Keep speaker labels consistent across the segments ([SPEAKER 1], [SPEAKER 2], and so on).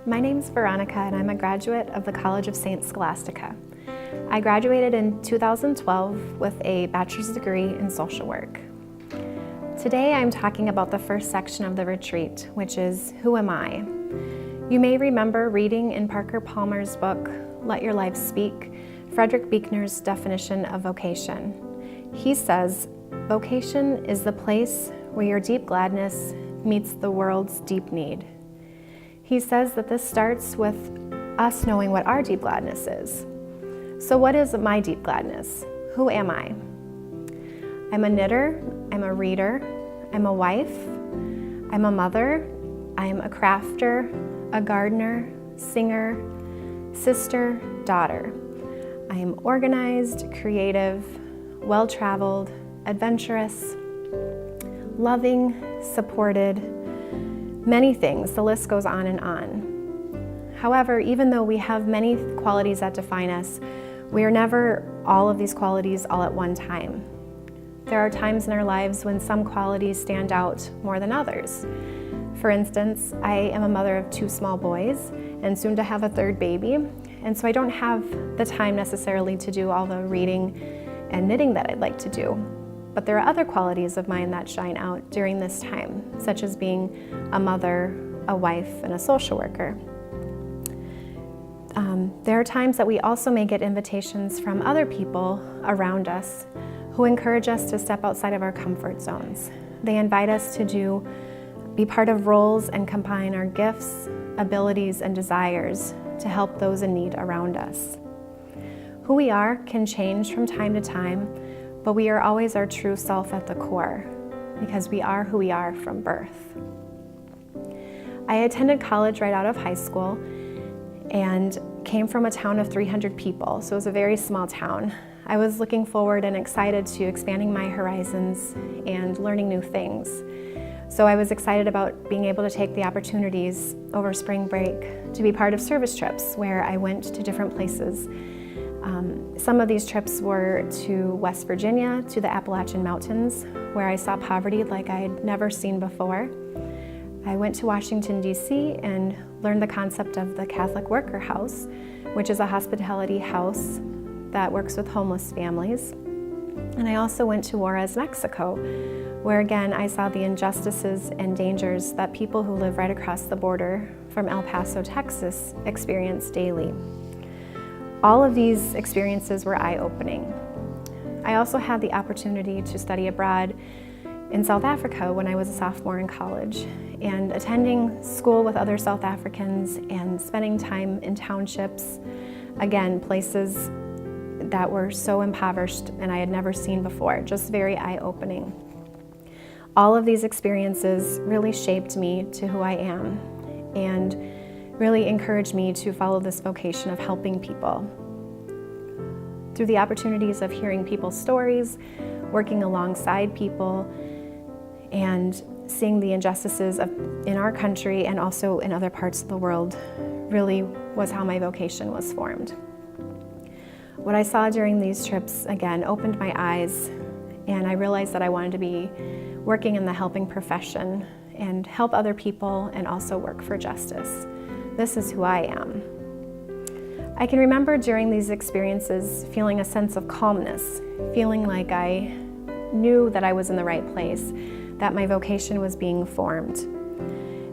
[SPEAKER 1] My name's Veronica and I'm a graduate of the College of St. Scholastica. I graduated in 2012 with a bachelor's degree in social work. Today I'm talking about the first section of the retreat, which is Who Am I? You may remember reading in Parker Palmer's book, Let Your Life Speak, Frederick Buechner's definition of vocation. He says, vocation is the place where your deep gladness meets the world's deep need. He says that this starts with us knowing what our deep gladness is. So what is my deep gladness? Who am I? I'm a knitter, I'm a reader, I'm a wife, I'm a mother, I'm a crafter, a gardener, singer, sister, daughter. I am organized, creative, well-traveled, adventurous, loving, supported, many things, the list goes on and on. However, even though we have many qualities that define us, we are never all of these qualities all at one time. There are times in our lives when some qualities stand out more than others. For instance, I am a mother of 2 small boys and soon to have a 3rd baby, and so I don't have the time necessarily to do all the reading and knitting that I'd like to do. But there are other qualities of mine that shine out during this time, such as being a mother, a wife, and a social worker. There are times that we also may get invitations from other people around us who encourage us to step outside of our comfort zones. They invite us to be part of roles and combine our gifts, abilities, and desires to help those in need around us. Who we are can change from time to time, but we are always our true self at the core, because we are who we are from birth. I attended college right out of high school and came from a town of 300 people, so it was a very small town. I was looking forward and excited to expanding my horizons and learning new things. So I was excited about being able to take the opportunities over spring break to be part of service trips where I went to different places. Some of these trips were to West Virginia, to the Appalachian Mountains, where I saw poverty like I had never seen before. I went to Washington, D.C. and learned the concept of the Catholic Worker House, which is a hospitality house that works with homeless families. And I also went to Juarez, Mexico, where again I saw the injustices and dangers that people who live right across the border from El Paso, Texas, experience daily. All of these experiences were eye-opening. I also had the opportunity to study abroad in South Africa when I was a sophomore in college, and attending school with other South Africans and spending time in townships, again, places that were so impoverished and I had never seen before, just very eye-opening. All of these experiences really shaped me to who I am and really encouraged me to follow this vocation of helping people. Through the opportunities of hearing people's stories, working alongside people, and seeing the injustices in our country and also in other parts of the world really was how my vocation was formed. What I saw during these trips, again, opened my eyes, and I realized that I wanted to be working in the helping profession and help other people and also work for justice. This is who I am. I can remember during these experiences feeling a sense of calmness, feeling like I knew that I was in the right place, that my vocation was being formed.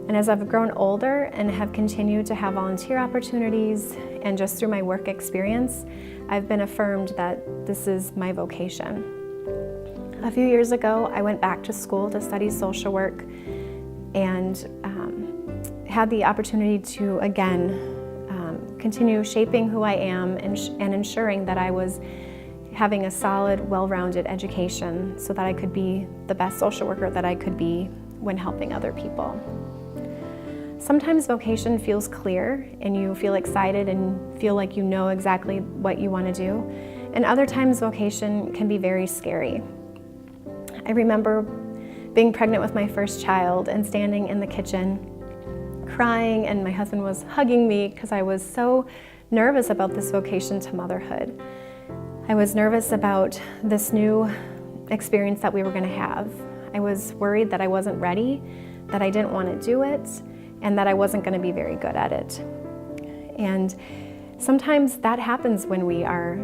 [SPEAKER 1] And as I've grown older and have continued to have volunteer opportunities and just through my work experience, I've been affirmed that this is my vocation. A few years ago, I went back to school to study social work and had the opportunity to, again, continue shaping who I am and ensuring that I was having a solid, well-rounded education so that I could be the best social worker that I could be when helping other people. Sometimes vocation feels clear and you feel excited and feel like you know exactly what you want to do, and other times vocation can be very scary. I remember being pregnant with my first child and standing in the kitchen crying, and my husband was hugging me because I was so nervous about this vocation to motherhood. I was nervous about this new experience that we were going to have. I was worried that I wasn't ready, that I didn't want to do it, and that I wasn't going to be very good at it. And sometimes that happens when we are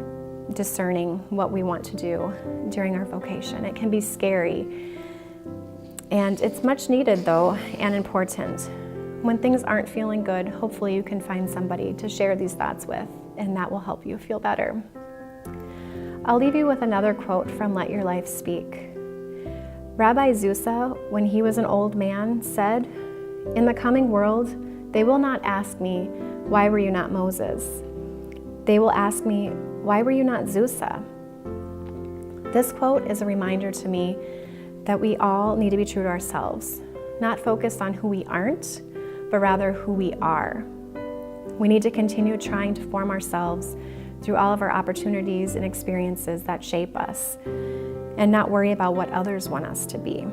[SPEAKER 1] discerning what we want to do during our vocation. It can be scary, and it's much needed though, and important. When things aren't feeling good, hopefully you can find somebody to share these thoughts with, and that will help you feel better. I'll leave you with another quote from Let Your Life Speak. Rabbi Zusa, when he was an old man, said, "In the coming world, they will not ask me, 'Why were you not Moses?' They will ask me, 'Why were you not Zusa?'" This quote is a reminder to me that we all need to be true to ourselves, not focused on who we aren't, but rather who we are. We need to continue trying to form ourselves through all of our opportunities and experiences that shape us, and not worry about what others want us to be.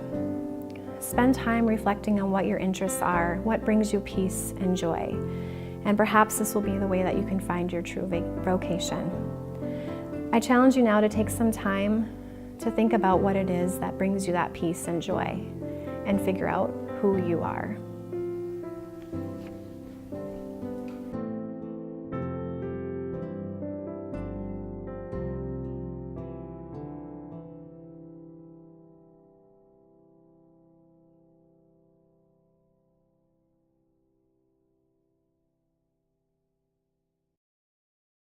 [SPEAKER 1] Spend time reflecting on what your interests are, what brings you peace and joy, and perhaps this will be the way that you can find your true vocation. I challenge you now to take some time to think about what it is that brings you that peace and joy, and figure out who you are.